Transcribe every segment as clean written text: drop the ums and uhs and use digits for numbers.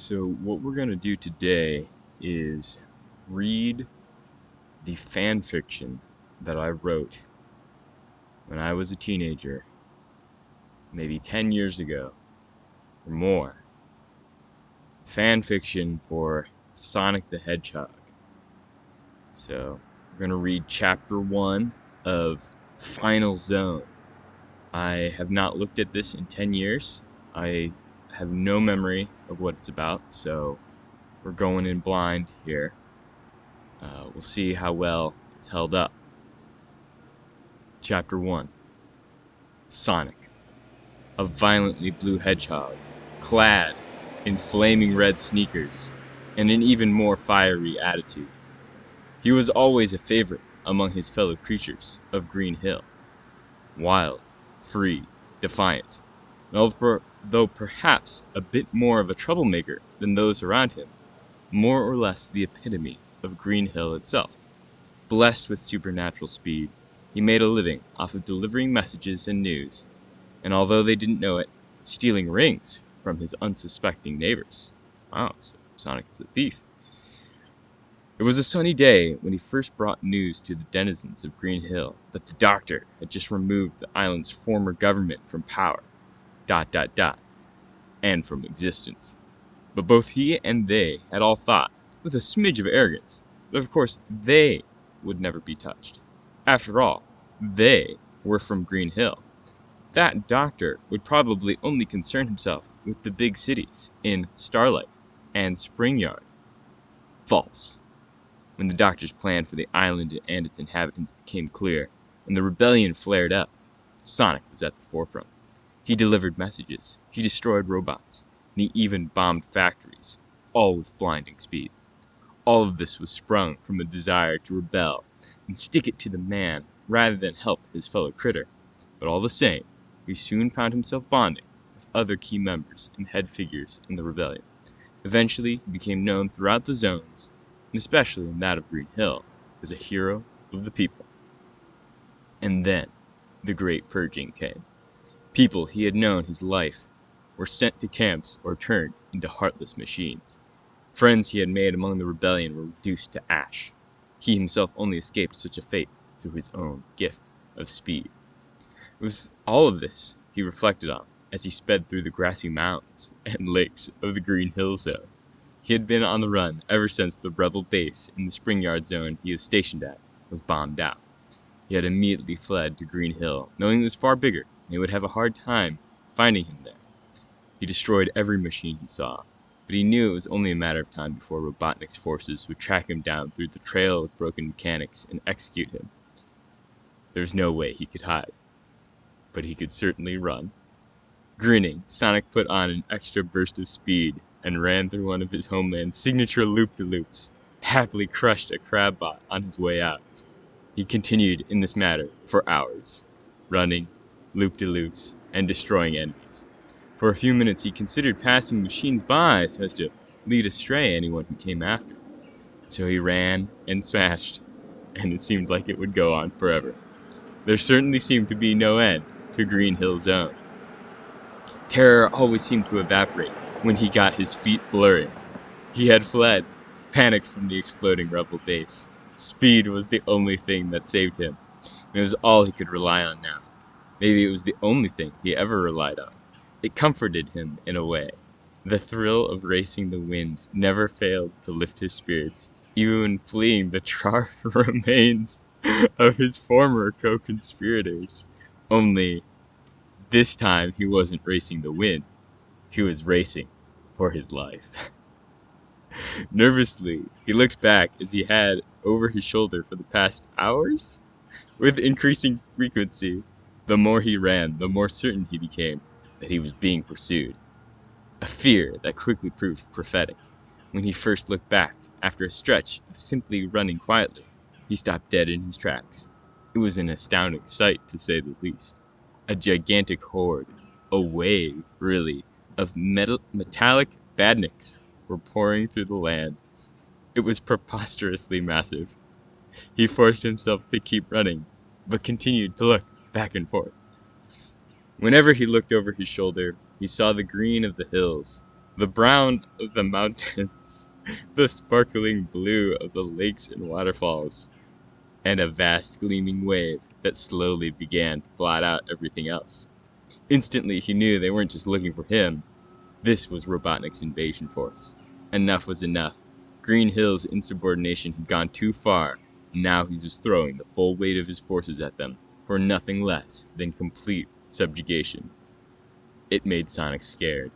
So what we're going to do today is read the fan fiction that I wrote when I was a teenager, maybe 10 years ago or more. Fan fiction for Sonic the Hedgehog. So we're going to read chapter 1 of Final Zone. I have not looked at this in 10 years. I have no memory of what it's about, so we're going in blind here. We'll see how well it's held up. Chapter 1. Sonic, a violently blue hedgehog, clad in flaming red sneakers and an even more fiery attitude. He was always a favorite among his fellow creatures of Green Hill. Wild, free, defiant, though perhaps a bit more of a troublemaker than those around him, more or less the epitome of Green Hill itself. Blessed with supernatural speed, he made a living off of delivering messages and news, and although they didn't know it, stealing rings from his unsuspecting neighbors. Wow, so Sonic is a thief. It was a sunny day when he first brought news to the denizens of Green Hill that the Doctor had just removed the island's former government from power, and from existence. But both he and they had all thought, with a smidge of arrogance, that of course they would never be touched. After all, they were from Green Hill. That Doctor would probably only concern himself with the big cities in Starlight and Springyard. False. When the Doctor's plan for the island and its inhabitants became clear, and the rebellion flared up, Sonic was at the forefront. He delivered messages, he destroyed robots, and he even bombed factories, all with blinding speed. All of this was sprung from a desire to rebel and stick it to the man rather than help his fellow critter. But all the same, he soon found himself bonding with other key members and head figures in the rebellion. Eventually, he became known throughout the zones, and especially in that of Green Hill, as a hero of the people. And then, the Great Purging came. People he had known his life were sent to camps or turned into heartless machines. Friends he had made among the rebellion were reduced to ash. He himself only escaped such a fate through his own gift of speed. It was all of this he reflected on as he sped through the grassy mounds and lakes of the Green Hill Zone. He had been on the run ever since the rebel base in the Springyard Zone he was stationed at was bombed out. He had immediately fled to Green Hill, knowing it was far bigger and they would have a hard time finding him there. He destroyed every machine he saw, but he knew it was only a matter of time before Robotnik's forces would track him down through the trail of broken mechanics and execute him. There was no way he could hide, but he could certainly run. Grinning, Sonic put on an extra burst of speed and ran through one of his homeland's signature loop-de-loops, happily crushed a crabbot on his way out. He continued in this manner for hours, running, loop-de-loops, and destroying enemies. For a few minutes he considered passing machines by so as to lead astray anyone who came after. So he ran and smashed, and it seemed like it would go on forever. There certainly seemed to be no end to Green Hill Zone. Terror always seemed to evaporate when he got his feet blurry. He had fled, panicked from the exploding rebel base. Speed was the only thing that saved him, and it was all he could rely on now. Maybe it was the only thing he ever relied on. It comforted him in a way. The thrill of racing the wind never failed to lift his spirits, even when fleeing the charred remains of his former co-conspirators. Only, this time he wasn't racing the wind. He was racing for his life. Nervously, he looked back as he had over his shoulder for the past hours. With increasing frequency, the more he ran, the more certain he became that he was being pursued. A fear that quickly proved prophetic. When he first looked back, after a stretch of simply running quietly, he stopped dead in his tracks. It was an astounding sight, to say the least. A gigantic horde, a wave, really, of metallic badniks were pouring through the land. It was preposterously massive. He forced himself to keep running, but continued to look back and forth. Whenever he looked over his shoulder, he saw the green of the hills, The brown of the mountains, the sparkling blue of the lakes and waterfalls, and a vast gleaming wave that slowly began to blot out everything else. Instantly, he knew they weren't just looking for him. This was Robotnik's invasion force. Enough was enough. Green Hill's insubordination had gone too far, and now he was throwing the full weight of his forces at them for nothing less than complete subjugation. It made Sonic scared.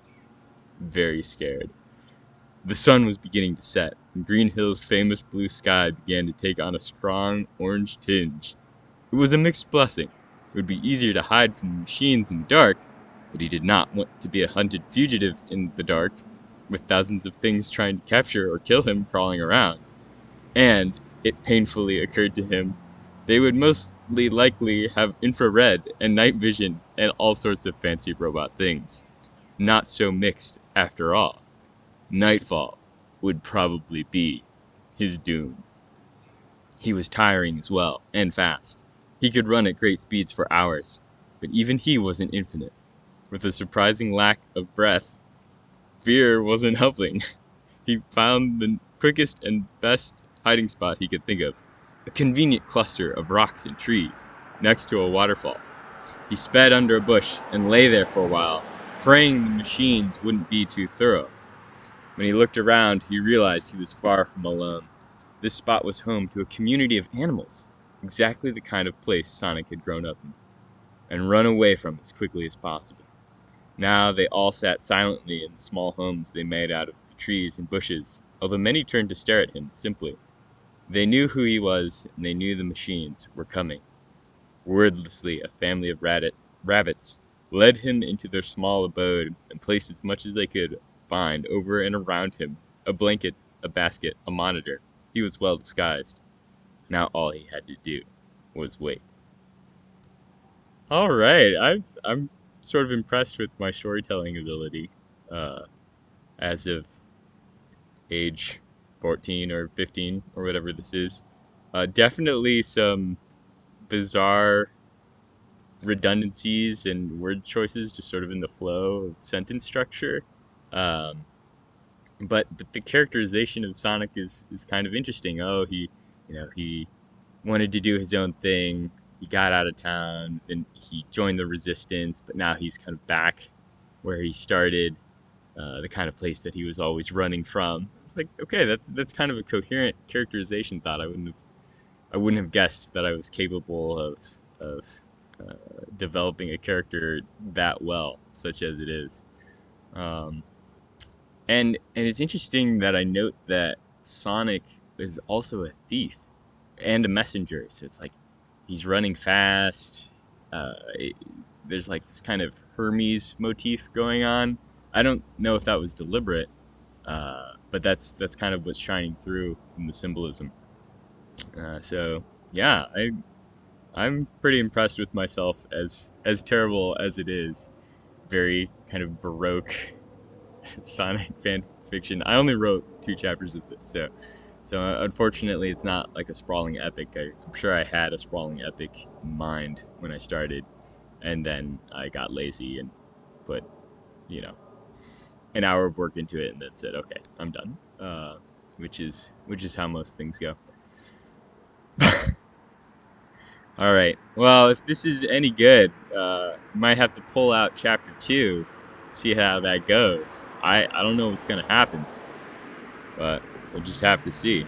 Very scared. The sun was beginning to set, and Green Hill's famous blue sky began to take on a strong orange tinge. It was a mixed blessing. It would be easier to hide from the machines in the dark, but he did not want to be a hunted fugitive in the dark, with thousands of things trying to capture or kill him crawling around. And it painfully occurred to him they would mostly likely have infrared and night vision and all sorts of fancy robot things. Not so mixed after all. Nightfall would probably be his doom. He was tiring as well, and fast. He could run at great speeds for hours, but even he wasn't infinite. With a surprising lack of breath, fear wasn't helping. He found the quickest and best hiding spot he could think of, a convenient cluster of rocks and trees, next to a waterfall. He sped under a bush and lay there for a while, praying the machines wouldn't be too thorough. When he looked around, he realized he was far from alone. This spot was home to a community of animals, exactly the kind of place Sonic had grown up in, and run away from as quickly as possible. Now they all sat silently in the small homes they made out of the trees and bushes, although many turned to stare at him simply. They knew who he was, and they knew the machines were coming. Wordlessly, a family of rabbits led him into their small abode and placed as much as they could find over and around him, a blanket, a basket, a monitor. He was well disguised. Now all he had to do was wait. All right, I'm sort of impressed with my storytelling ability as of age 14 or 15 or whatever this is. Definitely some bizarre redundancies and word choices just sort of in the flow of sentence structure. But the characterization of Sonic is kind of interesting. Oh, he wanted to do his own thing. He got out of town, and he joined the resistance, but now he's kind of back where he started, the kind of place that he was always running from. It's like, okay, that's kind of a coherent characterization thought. I wouldn't have guessed that I was capable of developing a character that well, such as it is. And it's interesting that I note that Sonic is also a thief and a messenger. So it's like he's running fast. There's like this kind of Hermes motif going on. I don't know if that was deliberate, but that's kind of what's shining through in the symbolism. So yeah, I'm pretty impressed with myself, as terrible as it is. Very kind of baroque Sonic fan fiction. I only wrote 2 chapters of this, so unfortunately it's not like a sprawling epic. I'm sure I had a sprawling epic in mind when I started, and then I got lazy and put, an hour of work into it, and then said, okay, I'm done. Which is how most things go. All right. Well, if this is any good, you might have to pull out chapter 2. See how that goes. I don't know what's gonna happen, but we'll just have to see.